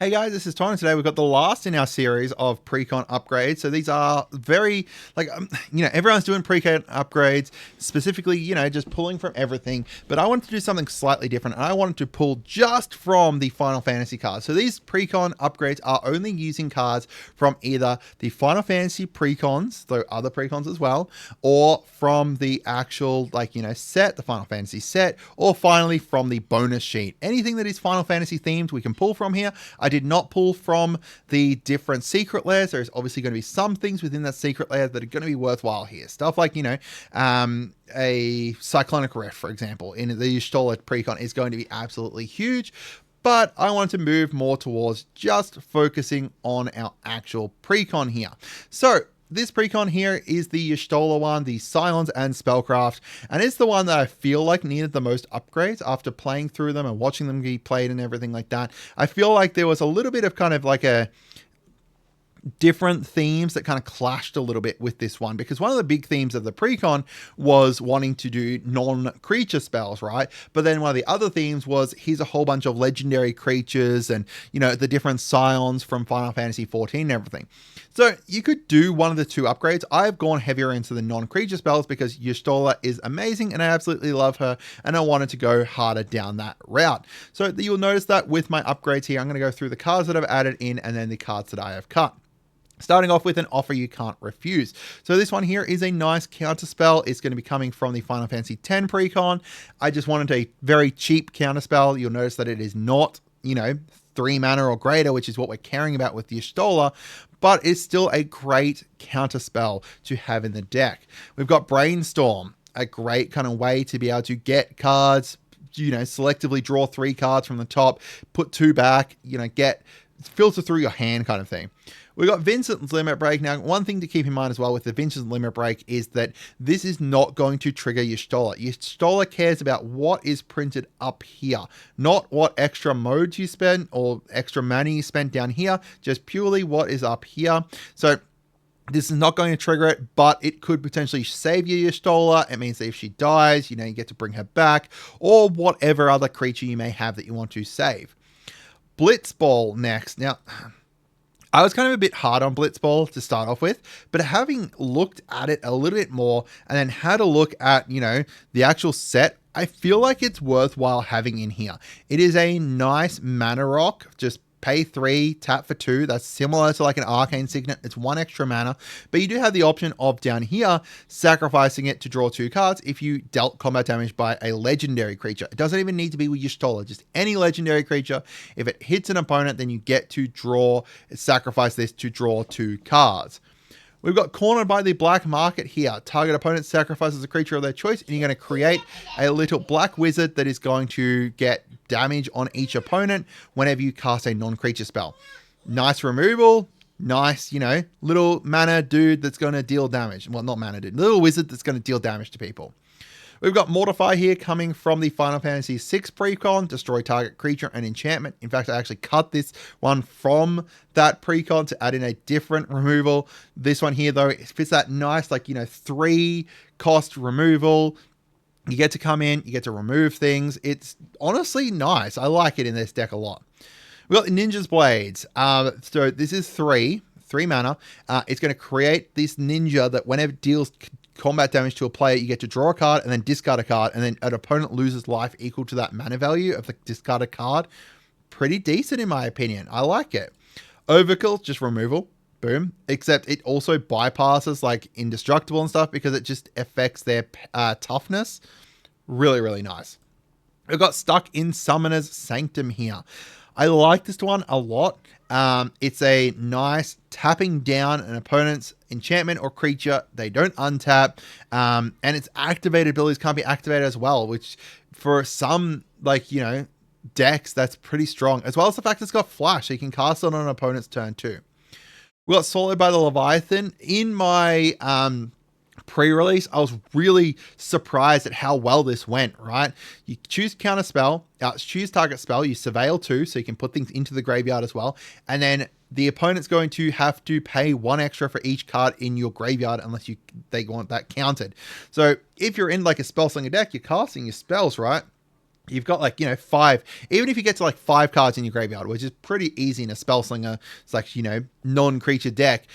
Hey guys, this is Tony. Today we've got the last in our series of Precon upgrades. So these are very, everyone's doing Precon upgrades, specifically, just pulling from everything. But I wanted to do something slightly different, and I wanted to pull just from the Final Fantasy cards. So these Precon upgrades are only using cards from either the Final Fantasy Precons, though other Precons as well, or from the actual, set, the Final Fantasy set, or finally from the bonus sheet. Anything that is Final Fantasy themed, we can pull from here. I did not pull from the different secret layers. There's obviously going to be some things within that secret layer that are going to be worthwhile here. Stuff like, a Cyclonic Rift, for example, in the Y'shtola Precon is going to be absolutely huge. But I want to move more towards just focusing on our actual Precon here. So this Precon here is the Y'shtola one, the Scions and Spellcraft, and it's the one that I feel like needed the most upgrades after playing through them and watching them be played and everything like that. I feel like there was a little bit of kind of like a different themes that kind of clashed a little bit with this one, because one of the big themes of the Precon was wanting to do non-creature spells, right? But then one of the other themes was here's a whole bunch of legendary creatures and, the different scions from Final Fantasy 14 and everything. So you could do one of the two upgrades. I've gone heavier into the non-creature spells because Y'shtola is amazing and I absolutely love her, and I wanted to go harder down that route. So you'll notice that with my upgrades here, I'm going to go through the cards that I've added in and then the cards that I have cut. Starting off with an offer you can't refuse. So this one here is a nice counter spell. It's going to be coming from the Final Fantasy X Precon. I just wanted a very cheap counter spell. You'll notice that it is not, 3 mana or greater, which is what we're caring about with the Y'shtola, but it's still a great counter spell to have in the deck. We've got Brainstorm, a great kind of way to be able to get cards, selectively draw 3 cards from the top, put 2 back, get filter through your hand kind of thing. We've got Vincent's Limit Break. Now, one thing to keep in mind as well with the Vincent's Limit Break is that this is not going to trigger Y'shtola. Y'shtola cares about what is printed up here, not what extra modes you spend or extra money you spent down here, just purely what is up here. So this is not going to trigger it, but it could potentially save your Y'shtola. It means that if she dies, you get to bring her back, or whatever other creature you may have that you want to save. Blitz Ball next. Now, I was kind of a bit hard on Blitz Ball to start off with, but having looked at it a little bit more and then had a look at, the actual set, I feel like it's worthwhile having in here. It is a nice mana rock, just pay 3, tap for 2. That's similar to like an Arcane Signet. It's 1 extra mana, but you do have the option of down here sacrificing it to draw 2 cards if you dealt combat damage by a legendary creature. It doesn't even need to be with Y'shtola, just any legendary creature. If it hits an opponent, then you get to sacrifice this to draw 2 cards. We've got Cornered by the Black Market here. Target opponent sacrifices a creature of their choice, and you're going to create a little black wizard that is going to get damage on each opponent whenever you cast a non-creature spell. Nice removal. Nice, little mana dude that's going to deal damage. Well, not mana dude. Little wizard that's going to deal damage to people. We've got Mortify here coming from the Final Fantasy VI Precon. Destroy target creature and enchantment. In fact, I actually cut this one from that Precon to add in a different removal. This one here, though, it fits that nice, 3 cost removal. You get to come in, you get to remove things. It's honestly nice. I like it in this deck a lot. We've got Ninja's Blades. So this is 3 mana. It's going to create this ninja that whenever it deals combat damage to a player, you get to draw a card and then discard a card, and then an opponent loses life equal to that mana value of the discarded card. Pretty decent in my opinion. I like it. Overkill, just removal. Boom. Except it also bypasses like indestructible and stuff because it just affects their toughness. Really, really nice. We've got Stuck in Summoner's Sanctum here. I like this one a lot. It's a nice tapping down an opponent's enchantment or creature. They don't untap. And its activated abilities can't be activated as well, which for some, decks, that's pretty strong. As well as the fact it's got flash, so you can cast it on an opponent's turn too. We got Swallowed by the Leviathan. In my pre-release, I was really surprised at how well this went, right? You choose counter spell, choose target spell, you surveil 2, so you can put things into the graveyard as well, and then the opponent's going to have to pay 1 extra for each card in your graveyard unless they want that counted. So if you're in like a spell slinger deck, you're casting your spells, right? you've got like, 5, even if you get to like 5 cards in your graveyard, which is pretty easy in a spell slinger, it's like, non-creature deck.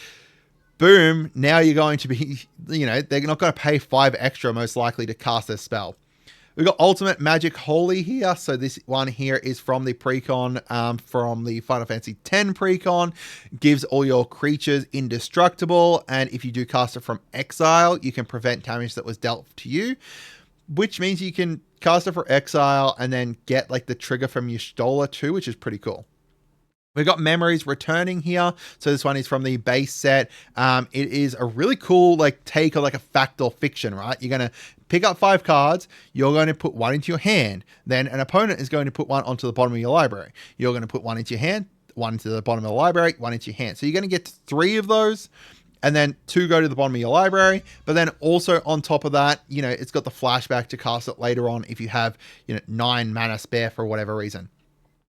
Boom, now you're going to be, they're not going to pay 5 extra most likely to cast their spell. We've got Ultimate Magic Holy here. So this one here is from the Precon, from the Final Fantasy X Precon. Gives all your creatures indestructible, and if you do cast it from exile, you can prevent damage that was dealt to you, which means you can cast it for exile and then get like the trigger from your Stola too, which is pretty cool. We've got Memories returning here. So this one is from the base set. It is a really cool like take on like a fact or fiction, right? You're going to pick up 5 cards. You're going to put 1 into your hand. Then an opponent is going to put 1 onto the bottom of your library. You're going to put 1 into your hand, 1 into the bottom of the library, 1 into your hand. So you're going to get 3 of those, and then 2 go to the bottom of your library. But then also on top of that, it's got the flashback to cast it later on if you have, 9 mana spare for whatever reason.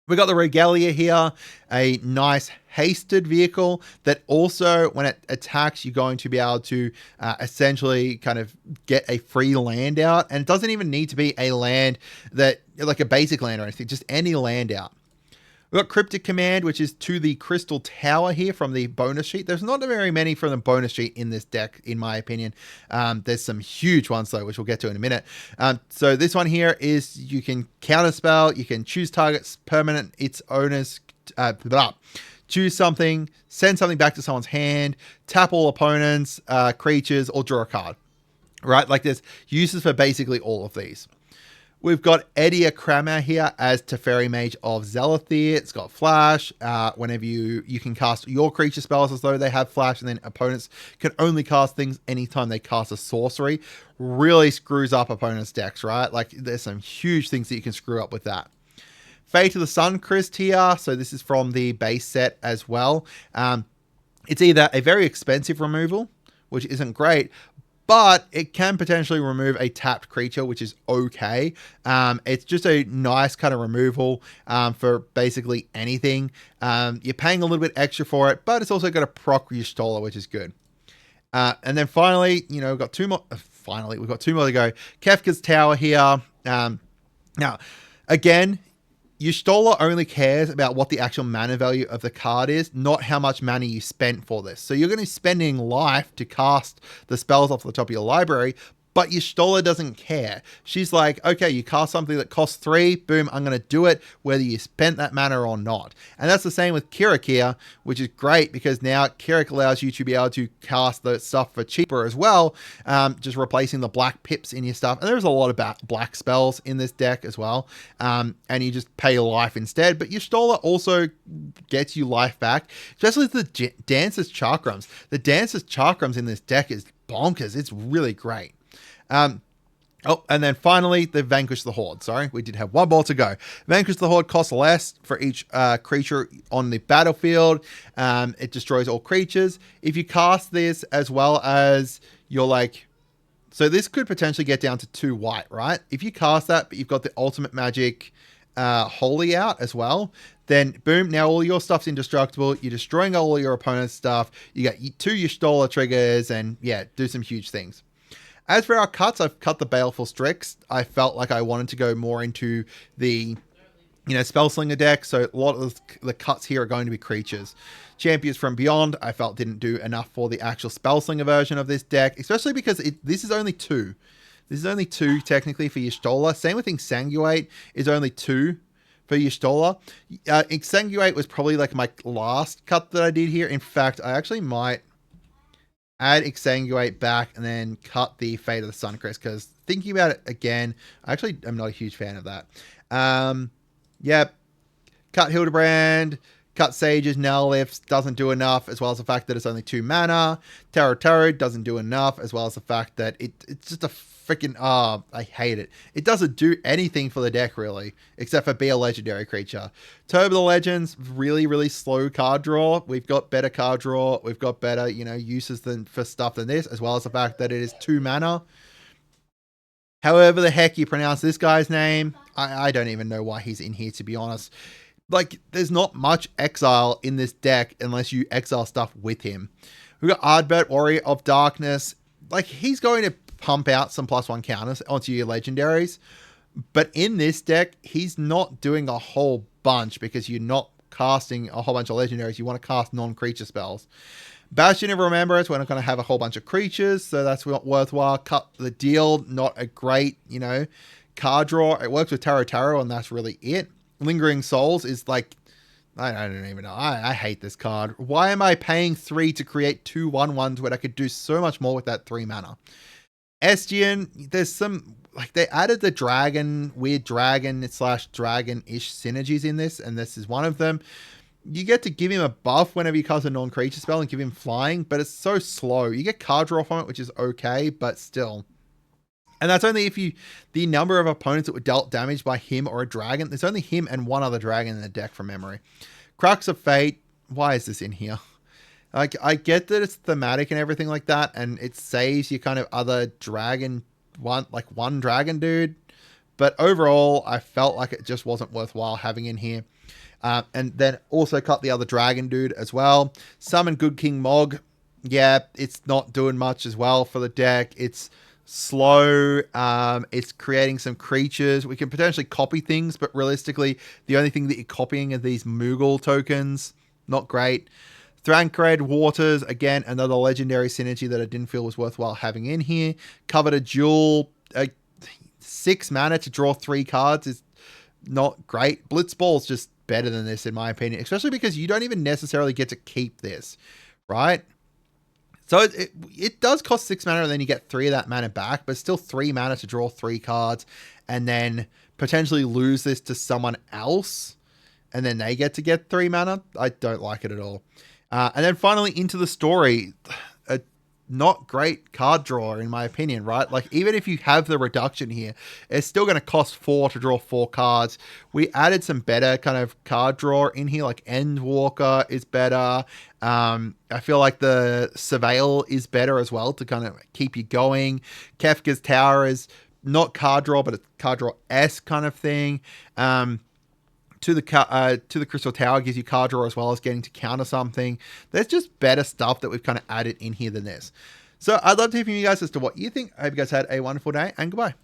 We got the Regalia here, a nice hasted vehicle that also, when it attacks, you're going to be able to essentially kind of get a free land out. And it doesn't even need to be a land that, like a basic land or anything, just any land out. We've got Cryptic Command, which is to the Crystal Tower here from the bonus sheet. There's not very many from the bonus sheet in this deck, in my opinion. There's some huge ones, though, which we'll get to in a minute. So this one here is you can counterspell, you can choose targets, permanent, its owners, choose something, send something back to someone's hand, tap all opponents, creatures, or draw a card. Right? Like there's uses for basically all of these. We've got Edia Kramer here as Teferi Mage of Zelathir. It's got Flash. Whenever you can cast your creature spells as though they have Flash, and then opponents can only cast things anytime they cast a sorcery. Really screws up opponents' decks, right? Like there's some huge things that you can screw up with that. Fate of the Suncrist here. So this is from the base set as well. It's either a very expensive removal, which isn't great, but it can potentially remove a tapped creature, which is okay. It's just a nice kind of removal for basically anything. You're paying a little bit extra for it, but it's also got a proc your Stola, which is good. And then finally, we've got 2 more. We've got 2 more to go. Kefka's Tower here. Now, again, your Stola only cares about what the actual mana value of the card is, not how much mana you spent for this. So you're going to be spending life to cast the spells off the top of your library, but your Stola doesn't care. She's like, okay, you cast something that costs 3, boom, I'm going to do it, whether you spent that mana or not. And that's the same with Kirik here, which is great because now Kirik allows you to be able to cast the stuff for cheaper as well, just replacing the black pips in your stuff. And there's a lot of black spells in this deck as well, and you just pay life instead. But your Stola also gets you life back, especially the Dancer's Chakrams. The Dancer's Chakrams in this deck is bonkers. It's really great. And then finally, the Vanquish the Horde. Sorry, we did have 1 more to go. Vanquish the Horde costs less for each creature on the battlefield. It destroys all creatures. If you cast this as well as you're like... So this could potentially get down to 2 white, right? If you cast that, but you've got the Ultimate Magic Holy out as well, then boom, now all your stuff's indestructible. You're destroying all your opponent's stuff. You got 2 Y'shtola triggers and yeah, do some huge things. As for our cuts, I've cut the Baleful Strix. I felt like I wanted to go more into the, Spellslinger deck, so a lot of the cuts here are going to be creatures. Champions from Beyond, I felt didn't do enough for the actual Spellslinger version of this deck, especially because this is only 2. This is only 2 technically for Y'shtola. Same with Exsanguate is only 2 for Y'shtola. Exsanguate was probably like my last cut that I did here. In fact, I actually might add Exsanguate back and then cut the Fate of the Suncrist, because thinking about it again, I actually am not a huge fan of that. Cut Hildebrand, cut Sages, Nellifts, doesn't do enough, as well as the fact that it's only 2 mana. Tarot doesn't do enough, as well as the fact that it's just a freaking, I hate it. It doesn't do anything for the deck, really, except for be a legendary creature. Turbo the Legends, really, really slow card draw. We've got better card draw. We've got better, uses for stuff than this, as well as the fact that it is 2 mana. However the heck you pronounce this guy's name, I don't even know why he's in here, to be honest. Like, there's not much exile in this deck unless you exile stuff with him. We've got Ardbert, Warrior of Darkness. Like, he's going to pump out some +1 counters onto your legendaries, But in this deck, he's not doing a whole bunch because you're not casting a whole bunch of legendaries. You want to cast non-creature spells. Bastion of Remembrance, we're not going to have a whole bunch of creatures, so that's not worthwhile. Cut the Deal, not a great, card draw. It works with Taro, and that's really it. Lingering Souls is like, I don't even know. I hate this card. Why am I paying 3 to create 2 1/1s when I could do so much more with that 3 mana? Estian, there's some, like, they added the weird dragon / dragon-ish synergies in this, and this is one of them. You get to give him a buff whenever you cast a non-creature spell and give him flying, but it's so slow. You get card draw from it, which is okay, but still. And that's only if the number of opponents that were dealt damage by him or a dragon. There's only him and one other dragon in the deck from memory. Crux of Fate. Why is this in here? Like, I get that it's thematic and everything like that, and it saves your kind of other dragon, one dragon dude. But overall, I felt like it just wasn't worthwhile having in here. And then also cut the other dragon dude as well. Summon Good King Mog. Yeah, it's not doing much as well for the deck. It's slow. It's creating some creatures. We can potentially copy things, but realistically, the only thing that you're copying are these Moogle tokens. Not great. Thrankred Waters, again, another legendary synergy that I didn't feel was worthwhile having in here. Covered a Jewel. 6 mana to draw 3 cards is not great. Blitz Ball is just better than this, in my opinion, especially because you don't even necessarily get to keep this, right? So it does cost 6 mana, and then you get 3 of that mana back, but still 3 mana to draw 3 cards, and then potentially lose this to someone else, and then they get to get 3 mana. I don't like it at all. And then finally, Into the Story. A not great card drawer, in my opinion, right? Like, even if you have the reduction here, it's still going to cost 4 to draw 4 cards. We added some better kind of card draw in here, like Endwalker is better. I feel like the Surveil is better as well to kind of keep you going. Kefka's Tower is not card draw, but it's card draw-esque kind of thing. To the Crystal Tower gives you card draw as well as getting to counter something. There's just better stuff that we've kind of added in here than this. So I'd love to hear from you guys as to what you think. I hope you guys had a wonderful day, and goodbye.